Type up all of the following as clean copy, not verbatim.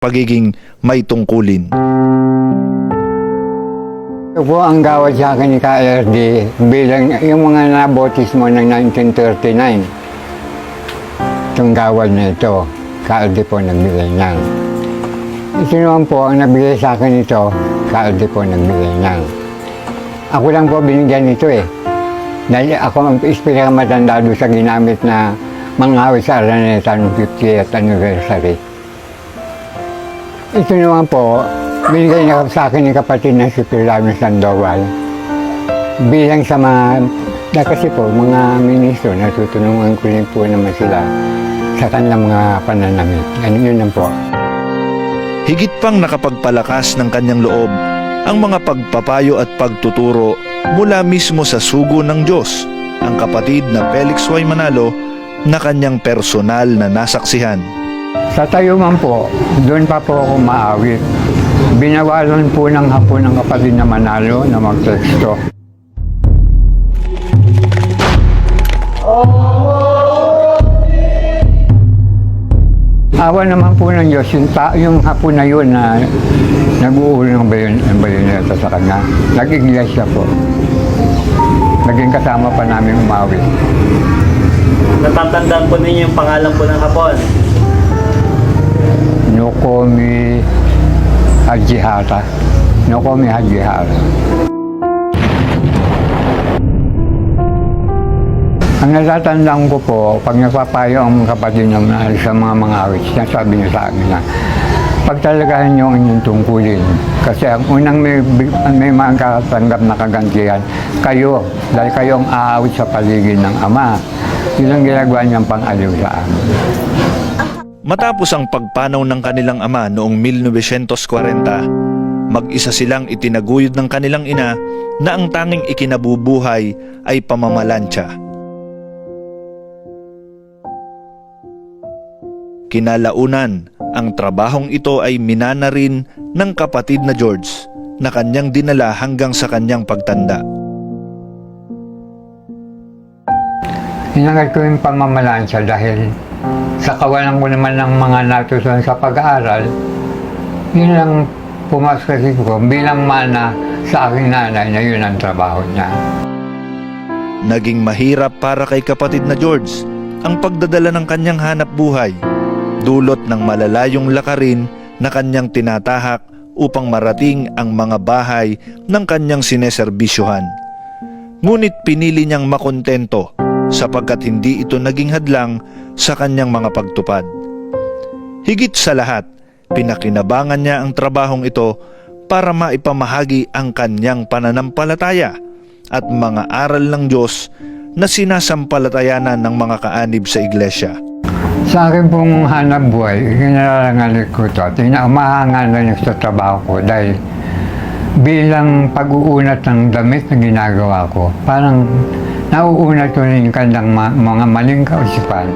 pagiging may tungkulin. Ito po ang gawad sa akin ni KRD bilang yung mga nabotismo ng 1939. Itong gawad na ito, KRD po nagbigay niyan. Ito naman po ang nagbigay sa akin ito, KRD po nagbigay niyan. Ako lang po binigyan nito eh. Dahil ako ang pinakamatanda doon sa ginamit na manghawid sa Araneta ng 50th anniversary. Ito naman po, binigay niya sa akin ng kapatid na si Pirlano Sandoval. Bilang sa mga, kasi po, mga ministro, natutulungan ko rin po naman sila sa kanilang mga pananamit. Yun lang po. Higit pang nakapagpalakas ng kanyang loob ang mga pagpapayo at pagtuturo mula mismo sa sugo ng Diyos, ang kapatid na Felix Y. Manalo na kanyang personal na nasaksihan. Sa Tayuman po, doon pa po ako maawit. Binawalan po ng hapon ng kapatid na Manalo na magteksto. Awa naman po ng Diyos, yung hapon na yun na nag-uuli ng bayoneta sa kanya. Nag-iglesia po. Naging kasama pa namin umawit. Natatandaan po ninyo yung pangalan po ng hapon? Nokomi Hajihara. Nokomi Hajihara. Ang natatandaan ko po, pag nagpapayo ang kapatid naman sa mga awit, sabi niya sa amin na pagtalagahan niyo ang inyong tungkulin. Kasi ang unang may makakatanggap na kagantihan, kayo, dahil kayo ang aawit sa paligid ng Ama. Yun ang ginagawa niyang pang-aliw sa amin. Matapos ang pagpanaw ng kanilang ama noong 1940, mag-isa silang itinaguyod ng kanilang ina na ang tanging ikinabubuhay ay pamamalansya. Kinalaunan, ang trabahong ito ay minana rin ng kapatid na George na kanyang dinala hanggang sa kanyang pagtanda. Hinangad ko yung pamamalansya dahil sa kawalan ko naman ng mga natutunan sa pag-aaral, yun lang pumasok ko bilang mana sa aking nanay na yun ang trabaho niya. Naging mahirap para kay kapatid na George ang pagdadala ng kanyang hanap buhay, dulot ng malalayong lakarin na kanyang tinatahak upang marating ang mga bahay ng kanyang sineserbisyohan. Ngunit pinili niyang makontento sapagkat hindi ito naging hadlang sa kanyang mga pagtupad. Higit sa lahat, pinakinabangan niya ang trabahong ito para maipamahagi ang kanyang pananampalataya at mga aral ng Diyos na sinasampalatayanan ng mga kaanib sa iglesia. Sa akin pong hanap buhay, kinalalangalit ko ito at umahangalan sa trabaho ko dahil bilang pag-uunat ng damit na ginagawa ko, parang nauunat ko rin yung kanilang mga maling kausipan.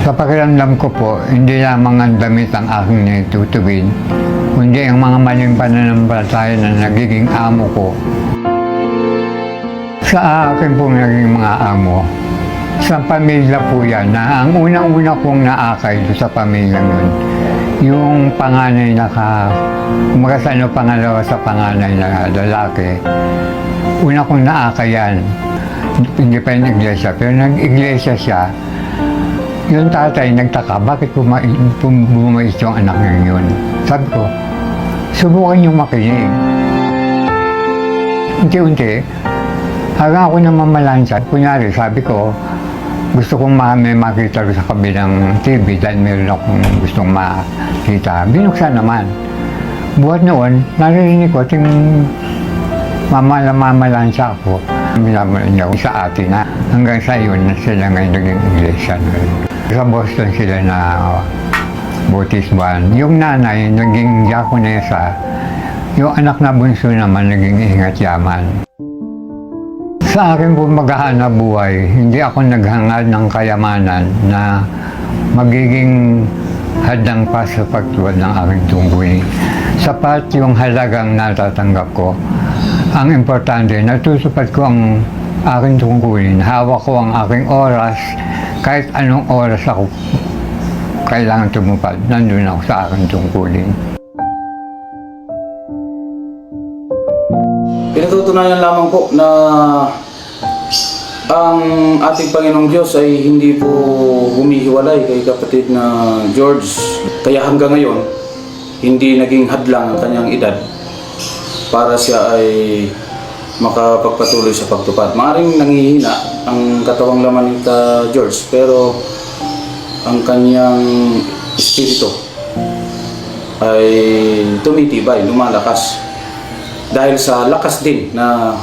Sa pakiramdam ko po, hindi lamang ang damit ang aking naitutubin, kundi ang mga maling pananampalataya na nagiging amo ko. Sa akin pong naging mga amo, sa pamilya po yan, na ang unang-una kong naakay sa pamilya yun, yung panganay na pangalawa sa panganay na lalaki, una kong naakay yan, hindi pa yung iglesia, pero nag-iglesia siya. Yung tatay nagtaka, bakit bumait yung anak niya yun? Sabi ko, subukan yung makinig. Unti-unti, hanggang ako na mamalansya, kunyari, sabi ko, gusto kong may makita sa kabilang TV dahil meron akong gustong makita. Binuksan naman. Buhat noon, naririnig ko ating mamalansya ako. Minamalan niya sa atin na hanggang sa yun sila ngayon naging iglesia na rin. Sa Boston sila na bautisman. Yung nanay naging diakonesa. Yung anak na bunso naman naging ingat yaman. Sa akin po maghahanap buhay, hindi ako naghangad ng kayamanan na magiging hadang pa sa pagtuwad ng aking tungkulin. Sapat yung halagang natatanggap ko. Ang importante, natutupad ko ang aking tungkulin. Hawak ko ang aking oras, kahit anong oras ako kailangan tumupad. Nandun ako sa aking tungkulin. Pinatutunayan lamang po na ang ating Panginoong Diyos ay hindi po humihiwalay kay kapatid na George. Kaya hanggang ngayon, hindi naging hadlang ang kanyang edad para siya ay makapagpatuloy sa pagtupad. Maaring nangihina ang katawang laman ni George, pero ang kanyang espiritu ay tumitibay, lumalakas. Dahil sa lakas din na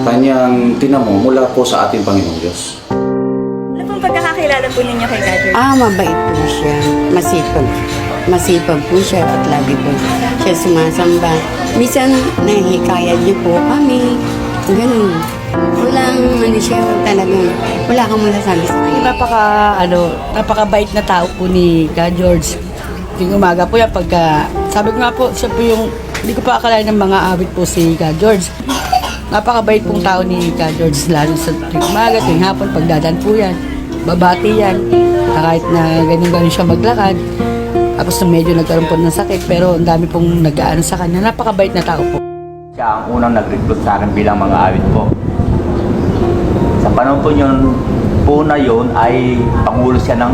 kanyang tinamo mula po sa ating Panginoong Diyos. Ano pong pagkakakilala po ninyo kay God? Mabait po siya. Masipag. Masipag po siya at lagi po siya sumasamba. Minsan, nahihikayat niyo po kami. Ganun. Walang siya talagang, wala kang masasabi sa kanya. Napakabait na tao po ni Ka George. Yung umaga po yan, sabi ko nga po, siya po yung, hindi ko pa akalain ng mga awit po si Ka George. Napakabait pong tao ni Ka George, lalo sa tuwing umaga, tuwing hapon, pagdadaan po yan, babati yan, kahit na ganun-ganun siya maglakad. Tapos medyo nagkaroon po ng sakit, pero ang dami pong nag-aano sa kanya. Napakabait na tao po. Siya ang unang nag-recruit sa akin bilang mga awit po. Sa panahon po na yun ay pangulo siya ng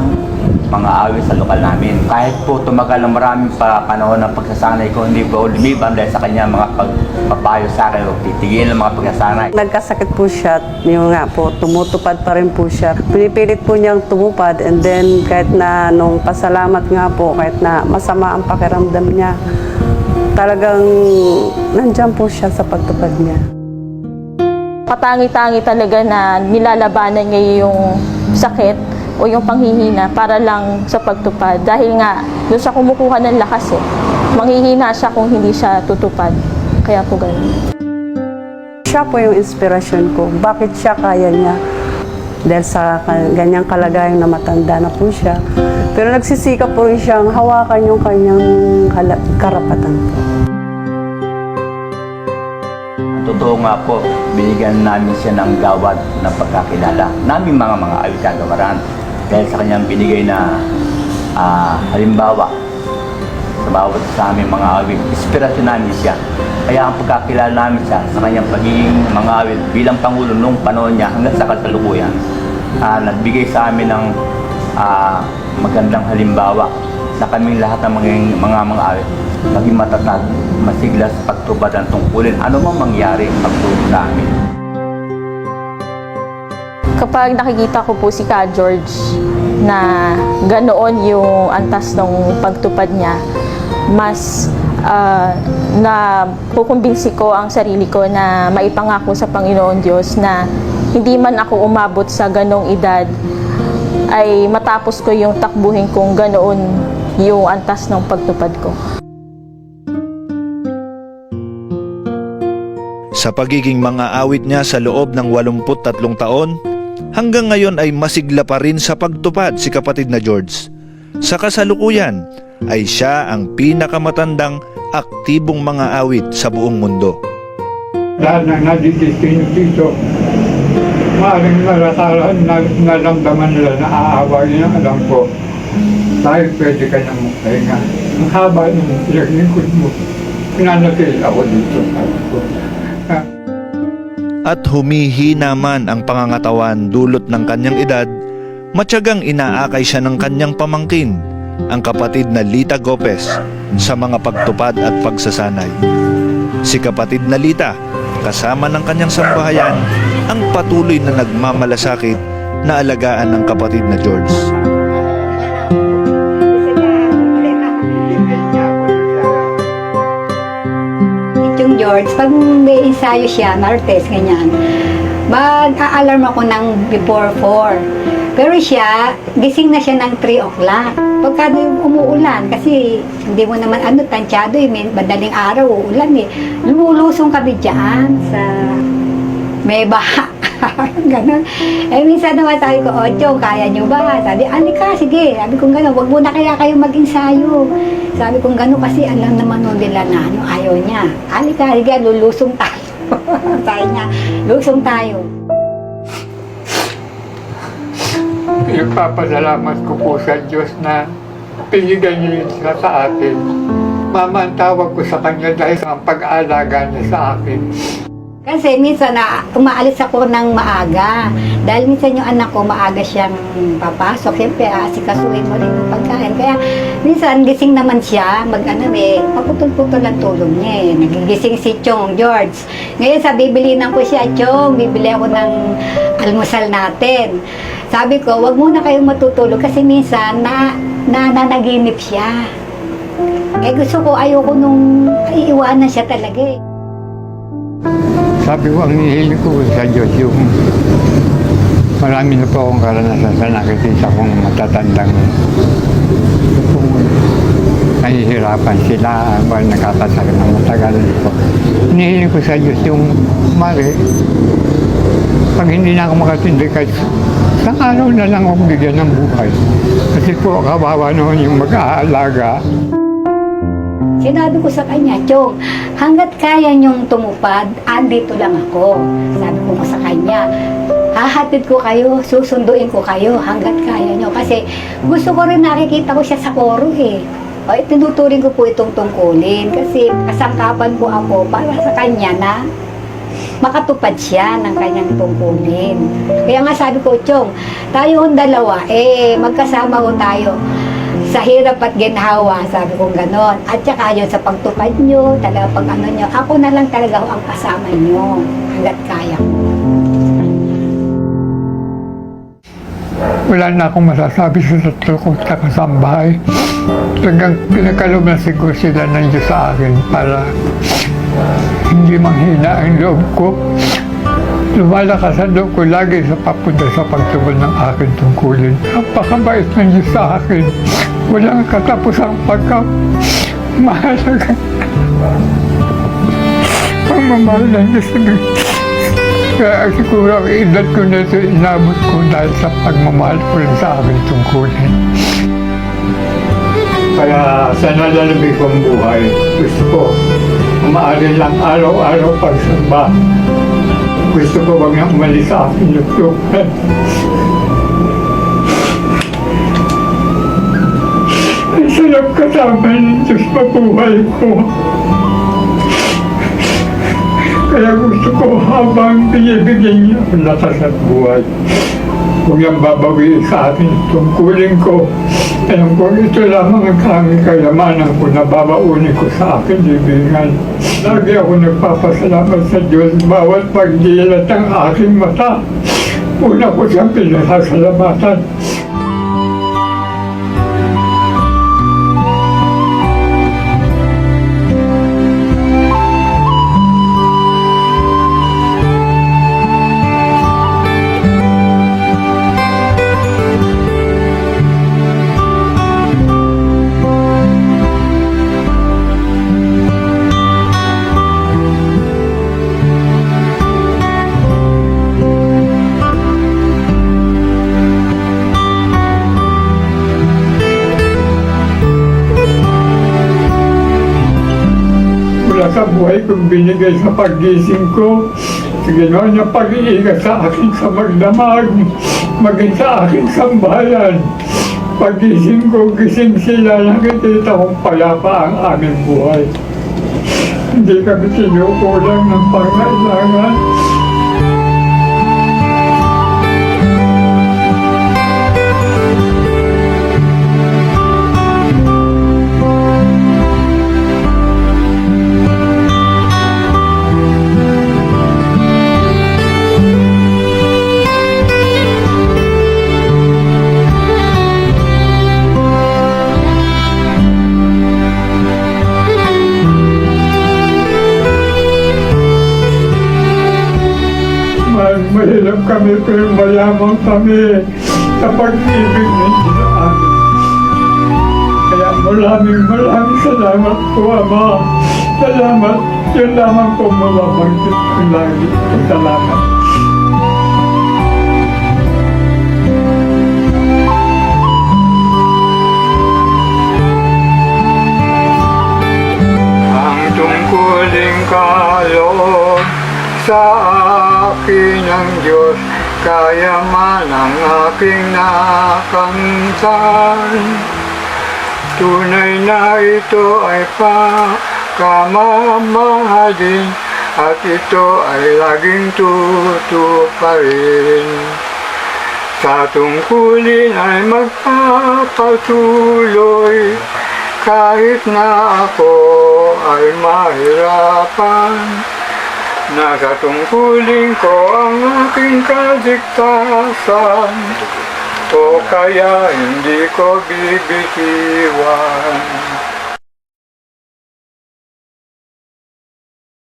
mga awit sa lokal namin. Kahit po tumagal ng maraming panahon ng pagsasanay ko, hindi po lumiban dahil sa kanya mga pagpapayo sa akin o titigil ng mga pagsasanay. Nagkasakit po siya, yung nga po, tumutupad pa rin po siya. Pinipilit po niyang tumupad and then kahit na nung pasalamat nga po, kahit na masama ang pakiramdam niya, talagang nandyan po siya sa pagtupad niya. Katangi-tangi talaga na nilalabanan niya yung sakit o yung panghihina para lang sa pagtupad. Dahil nga, doon siya kumukuha ng lakas eh. Manghihina siya kung hindi siya tutupad. Kaya po ganun. Siya po yung inspirasyon ko. Bakit siya kaya niya? Dahil sa ganyang kalagayang na matanda na po siya. Pero nagsisikap po rin siyang hawakan yung kanyang karapatan po. Totoo nga po, binigyan namin siya ng gawad ng pagkakilala. Namin mga awit kagawaran. Dahil sa kanyang binigay na halimbawa sa bawat sa aming mga awit, inspirasyon namin siya. Kaya ang pagkakilala namin siya sa kanyang pagiging mga awit bilang Pangulo nung panahon niya hanggang sa kasalukuyan, nagbigay sa amin ng magandang halimbawa na kaming lahat ng mga awit maging matatag, masiglas sa pagtupad ng tungkulin. Ano mang mangyari pagtulong sa amin. Kapag nakikita ko po si Ka George na ganoon yung antas ng pagtupad niya, mas na kukumbinsi ko ang sarili ko na maipangako sa Panginoon Diyos na hindi man ako umabot sa ganong edad ay matapos ko yung takbuhin kong ganoon yung antas ng pagtupad ko. Sa pagiging mga awit niya sa loob ng 83 taon, hanggang ngayon ay masigla pa rin sa pagtupad si kapatid na George. Sa kasalukuyan ay siya ang pinakamatandang aktibong mga awit sa buong mundo. Lahat ng nadidistinyo dito, maaaring nalasalan na naramdaman nila na aawa niya, alam ko. Dahil pwede ka nang magpahinga. Ang haba ng pinaglingkod mo, pinanatil ako dito. At humihina man ang pangangatawan dulot ng kanyang edad, matyagang inaakay siya ng kanyang pamangkin, ang kapatid na Lita Gopez, sa mga pagtupad at pagsasanay. Si kapatid na Lita, kasama ng kanyang sambahayan, ang patuloy na nagmamalasakit na alagaan ng kapatid na George. Yung George, pag may ensayo siya, Martes, ganyan, mag-a-alarm ako ng before 4. Pero siya, gising na siya ng 3 o'clock. Pagka umuulan, kasi hindi mo naman tansyado madaling araw, uulan lumulusong kami dyan sa may baha. Ganon. Minsan naman sabi ko, Chong, kaya nyo ba? Sabi, alika, sige. Sabi ko gano'n, wag muna kaya kayo mag-ensayo. Sabi ko gano'n, kasi alam naman nun nila na ayaw niya. Alika, sige, lulusong tayo. Sabi niya, lusong tayo. Ipapasalamat ko po sa Diyos na pinigay niya siya sa akin. Mama ang tawag ko sa kanya dahil sa pag-aalaga niya sa akin. Kasi minsan na umaalis ako ng maaga. Dahil minsan yung anak ko maaga siyang papasok. Siyempre, asikasuhin mo rin yung pagkain. Kaya minsan gising naman siya, paputol-putol ang tulog niya eh. Nagigising si Chong George. Ngayon bibilinan ko siya, Chong, bibili ako ng almusal natin. Sabi ko, wag muna kayong matutulog kasi minsan nanaginip siya. Gusto ko, ayoko nung iiwanan siya talaga eh. Sabi ko, ang hihiling ko sa Diyos yung marami na po akong karanasan sa nakikita kong matatandang kung nahihirapan sila o nakakasakit ng matagal ko. Hinihiling ko sa Diyos yung pag hindi na ako makatindi kahit sa araw na lang ako bigyan ng buhay. Kasi po, kawawa noon yung mag-aalaga. Sinabi ko sa kanya, Chong, hanggat kaya niyong tumupad, andito lang ako. Sabi ko sa kanya, hahatid ko kayo, susunduin ko kayo hanggat kaya niyo. Kasi gusto ko rin nakikita ko siya sa koro eh. O, tinuturing ko po itong tungkulin kasi kasangkapan po ako para sa kanya na makatupad siya ng kanyang tungkulin. Kaya nga sabi ko, Chong, tayong dalawa, magkasama ko tayo sa hirap at ginhawa, sabi ko ganon. At saka yun sa pagtupad nyo, talaga pag ano nyo, ako na lang talaga ang kasama nyo hanggat kaya ko. Wala na akong masasabi sa tatlo kong kasambahay. Talagang pinakalob na siguro sila ng Diyos sa akin para hindi manghina ang loob ko. Lumalakas ang loob ko lagi sa papunta sa pagtubol ng aking tungkulin. Napakabait ng Diyos sa akin. Walang katapusang pagkamahalaga. Pagmamahal ng Diyos. Kaya siguro ang edad ko na ito inabot ko dahil sa pagmamahal ko rin sa aking tungkulin. Kaya sa nalalabig kong buhay, gusto ko umaarin lang araw-araw pagsamba. Gusto ko wag na umalis sa aking lutukan. Ang sarap kasama ng Diyos mabuhay ko. Kaya gusto ko habang binibigyan niya ang lakas at buhay. Huwag niyang babawiin sa akin tungkulin ko. Alam ko, ito lamang ang aming kayamanan ko na babaunin ko sa aking libingan. Lagi ako nagpapasalamat sa Diyos bawat pagdilat ang aking mata. Una ko siyang pinasasalamatan. Sa buhay kong binigay sa paggising ko, sa ginawa niya pag-iingat sa akin sa magdamag, maging sa aking sambahayan. Paggising ko, gising sila, nakikita kong payapa ang aming buhay. Hindi kami sinukulang ng pangailangan. Mahirap kami pero mayaman kami sa pag-ibig ng Diyos sa amin. Kaya maraming salamat po, Ama. Salamat. Yun lamang po mababanggit ko lagi. Salamat. Ang tungkuling kaloob sa akin ng Diyos, kaya man ang aking nakamtan. Tunay na ito ay pagkamamahalin at ito ay laging tutuparin. Sa tungkulin ay magpapatuloy kahit na ako ay mahirapan. Nasa tungkulin ko ang aking kaligtasan, o kaya hindi ko bibitiwan.